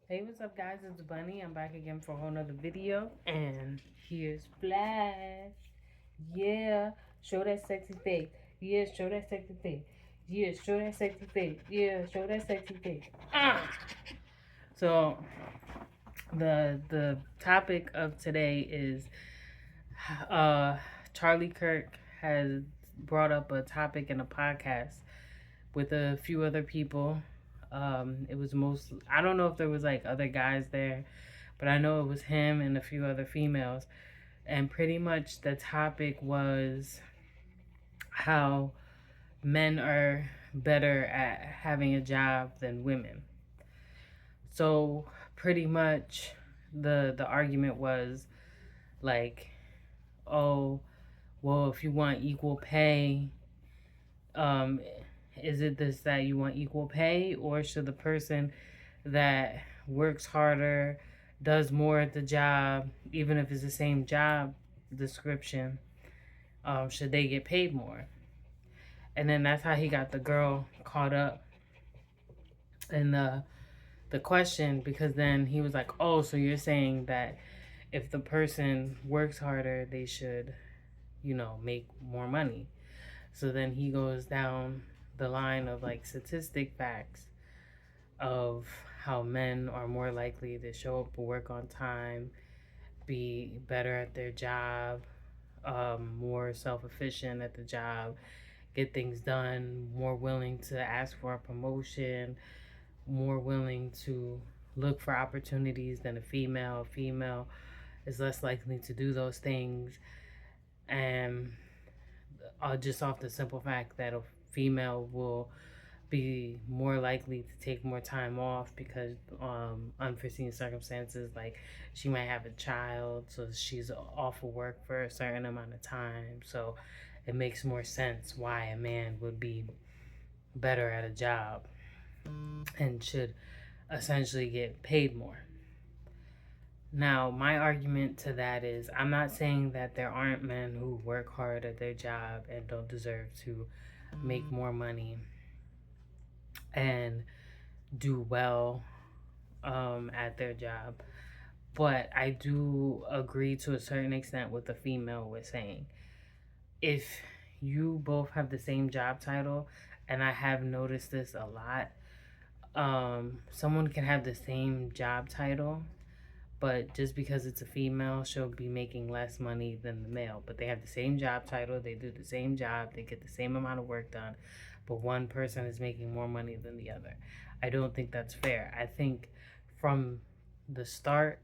Hey, what's up, guys? It's Bunny. I'm back again for a whole nother video. And here's Flash. Yeah, show that sexy face. Yeah, show that sexy face. Yeah, show that sexy face. Yeah, show that sexy face. Ah! So, the topic of today is uh, Charlie Kirk has brought up a topic in a podcast with a few other people. It was I don't know if there was like other guys there, but I know it was him and a few other females. And pretty much the topic was how men are better at having a job than women. So pretty much the argument was like, oh, well, if you want equal pay, um, is it this that you want equal pay, or should the person that works harder, does more at the job, even if it's the same job description, should they get paid more? And then that's how he got the girl caught up in the question, because then he was like, "Oh, so you're saying that if the person works harder, they should, make more money." So then he goes down the line of like statistic facts of how men are more likely to show up for work on time, be better at their job, more self efficient at the job, get things done, more willing to ask for a promotion, more willing to look for opportunities than a female. A female is less likely to do those things. And just off the simple fact that a female will be more likely to take more time off because unforeseen circumstances, like she might have a child, so she's off of work for a certain amount of time. So it makes more sense why a man would be better at a job and should essentially get paid more. Now, my argument to that is I'm not saying that there aren't men who work hard at their job and don't deserve to make more money and do well at their job. But I do agree to a certain extent with the female was saying. If you both have the same job title, and I have noticed this a lot, someone can have the same job title, but just because it's a female, she'll be making less money than the male. But they have the same job title, they do the same job, they get the same amount of work done, but one person is making more money than the other. I don't think that's fair. I think from the start,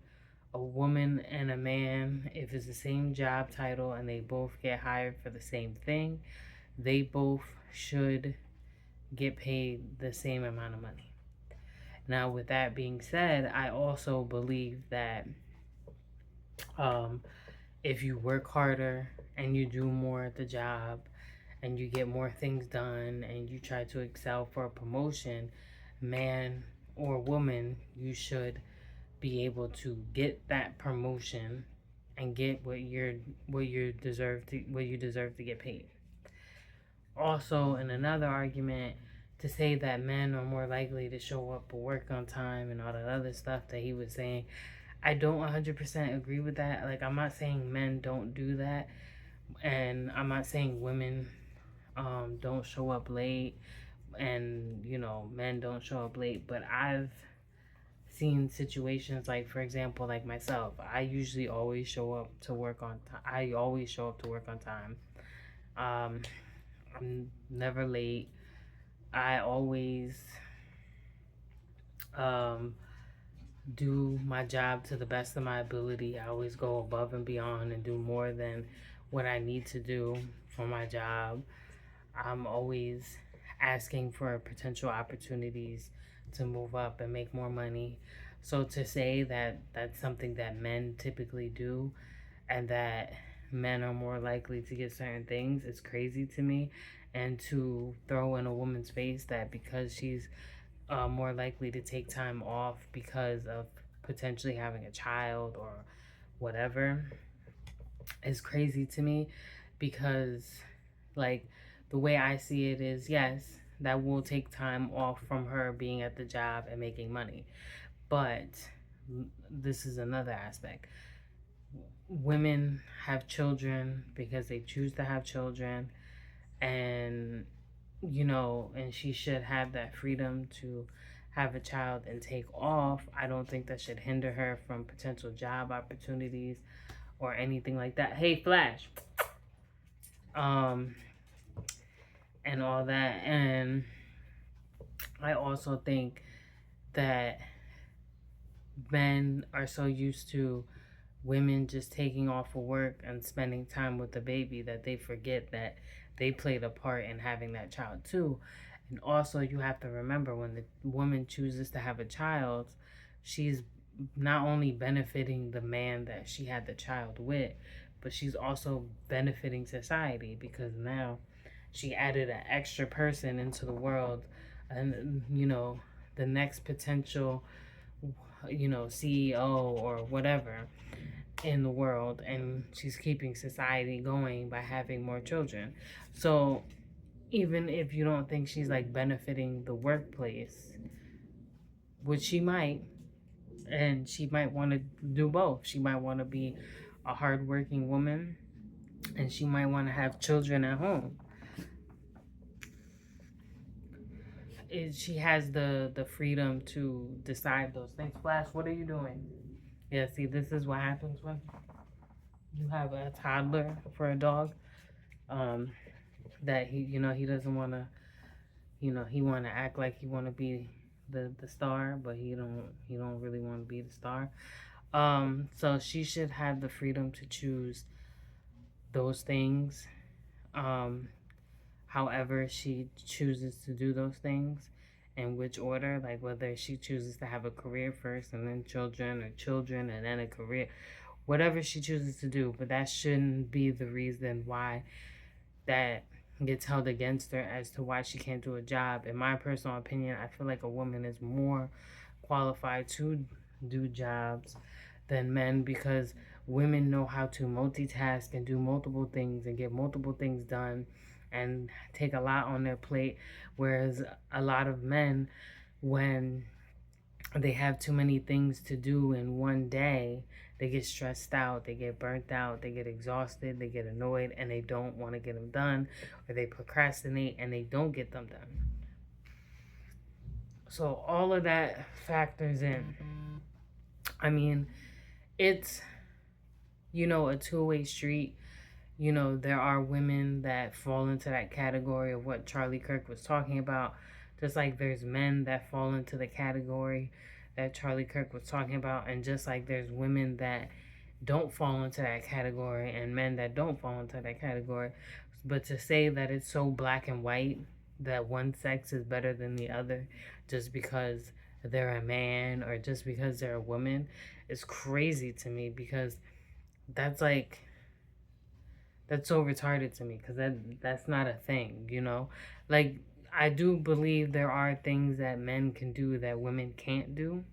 a woman and a man, if it's the same job title and they both get hired for the same thing, they both should get paid the same amount of money. Now, with that being said, I also believe that um, if you work harder and you do more at the job and you get more things done and you try to excel for a promotion, man or woman, you should be able to get that promotion and get what you deserve to get paid. Also, in another argument, to say that men are more likely to show up for work on time and all that other stuff that he was saying, I don't 100% agree with that. Like, I'm not saying men don't do that, and I'm not saying women don't show up late, and men don't show up late. But I've seen situations, like, for example, like myself, I usually always show up to work on time. I always show up to work on time. Um, I'm never late. I always um, do my job to the best of my ability. I always go above and beyond and do more than what I need to do for my job. I'm always asking for potential opportunities to move up and make more money. So to say that that's something that men typically do and that men are more likely to get certain things is crazy to me. And to throw in a woman's face that because she's more likely to take time off because of potentially having a child or whatever is crazy to me, because like the way I see it is, yes, that will take time off from her being at the job and making money, But this is another aspect. Women have children because they choose to have children, and and she should have that freedom to have a child and take off. I don't think that should hinder her from potential job opportunities or anything like that. Hey, Flash. Um, and all that. And I also think that men are so used to women just taking off of work and spending time with the baby that they forget that they played a part in having that child too. And also, you have to remember, when the woman chooses to have a child, she's not only benefiting the man that she had the child with, but she's also benefiting society, because now she added an extra person into the world. And the next potential CEO or whatever in the world, and she's keeping society going by having more children. So even if you don't think she's like benefiting the workplace, which she might, and she might want to do both. She might want to be a hardworking woman, and she might want to have children at home. She has the freedom to decide those things. Flash, what are you doing? Yeah, see, this is what happens when you have a toddler for a dog. Um, that he doesn't want to, he want to act like he want to be the star, but he don't really want to be the star. So she should have the freedom to choose those things. Um, however she chooses to do those things, in which order, like whether she chooses to have a career first and then children, or children and then a career, whatever she chooses to do. But that shouldn't be the reason why that gets held against her as to why she can't do a job. In my personal opinion, I feel like a woman is more qualified to do jobs than men, because women know how to multitask and do multiple things and get multiple things done and take a lot on their plate, whereas a lot of men, when they have too many things to do in one day, they get stressed out, they get burnt out, they get exhausted, they get annoyed, and they don't want to get them done, or they procrastinate and they don't get them done. So all of that factors in. I mean, it's a two-way street. There are women that fall into that category of what Charlie Kirk was talking about, just like there's men that fall into the category that Charlie Kirk was talking about, and just like there's women that don't fall into that category and men that don't fall into that category. But to say that it's so black and white, that one sex is better than the other just because they're a man or just because they're a woman, is crazy to me, because that's like, that's so retarded to me, because that's not a thing. Like, I do believe there are things that men can do that women can't do,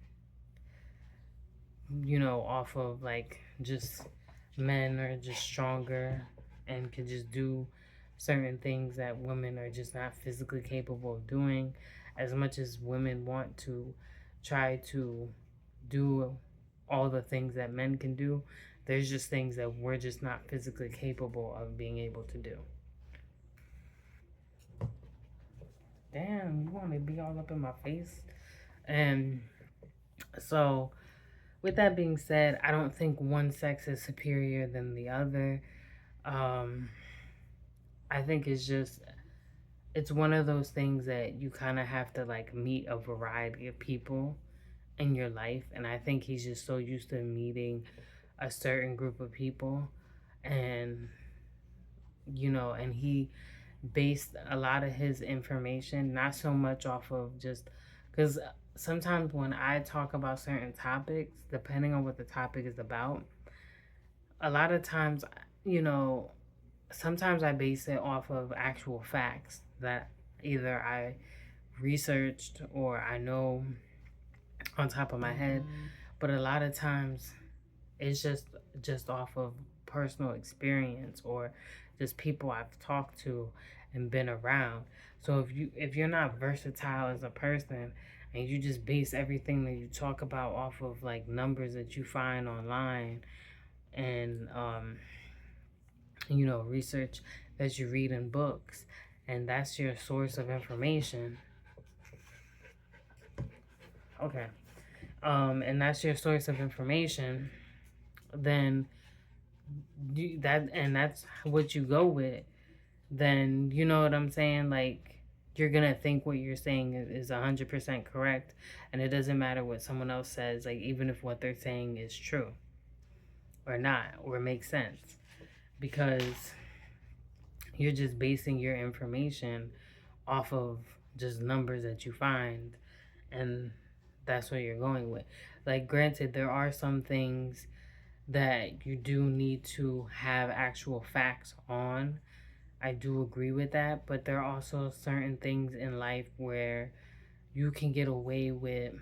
off of like just men are just stronger and can just do certain things that women are just not physically capable of doing. As much as women want to try to do all the things that men can do, there's just things that we're just not physically capable of being able to do. Damn, you want to be all up in my face? And so, with that being said, I don't think one sex is superior than the other. I think it's one of those things that you kind of have to like meet a variety of people in your life. And I think he's just so used to meeting a certain group of people. And, and he based a lot of his information, not so much off of just, because sometimes when I talk about certain topics, depending on what the topic is about, a lot of times, sometimes I base it off of actual facts that either I researched or I know on top of my head. But a lot of times it's just off of personal experience or just people I've talked to and been around. So if you're not versatile as a person, and you just base everything that you talk about off of like numbers that you find online and you know, research that you read in books, and that's your source of information. Okay. And that's your source of information, then that's what you go with, then you know what I'm saying? Like, you're gonna think what you're saying is 100% correct, and it doesn't matter what someone else says, like even if what they're saying is true or not or makes sense, because you're just basing your information off of just numbers that you find, and that's what you're going with. Like, granted, there are some things that you do need to have actual facts on. I do agree with that, but there are also certain things in life where you can get away with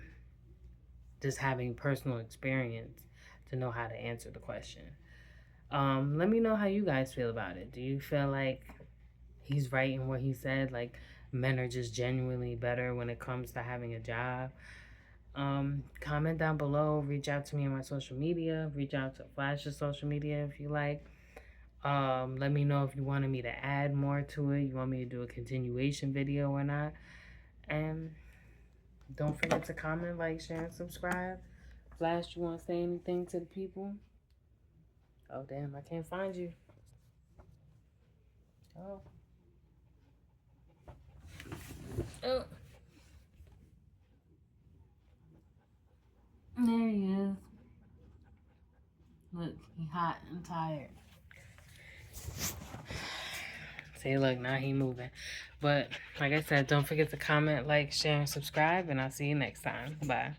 just having personal experience to know how to answer the question. Let me know how you guys feel about it. Do you feel like he's right in what he said? Like, men are just genuinely better when it comes to having a job? Comment down below. Reach out to me on my social media. Reach out to Flash's social media if you like. Let me know if you wanted me to add more to it. You want me to do a continuation video or not. And don't forget to comment, like, share, and subscribe. Flash, you want to say anything to the people? Oh, damn, I can't find you. Oh. Oh. There he is. Look, he hot and tired. See, look, now he moving. But like I said, don't forget to comment, like, share, and subscribe, and I'll see you next time. Bye.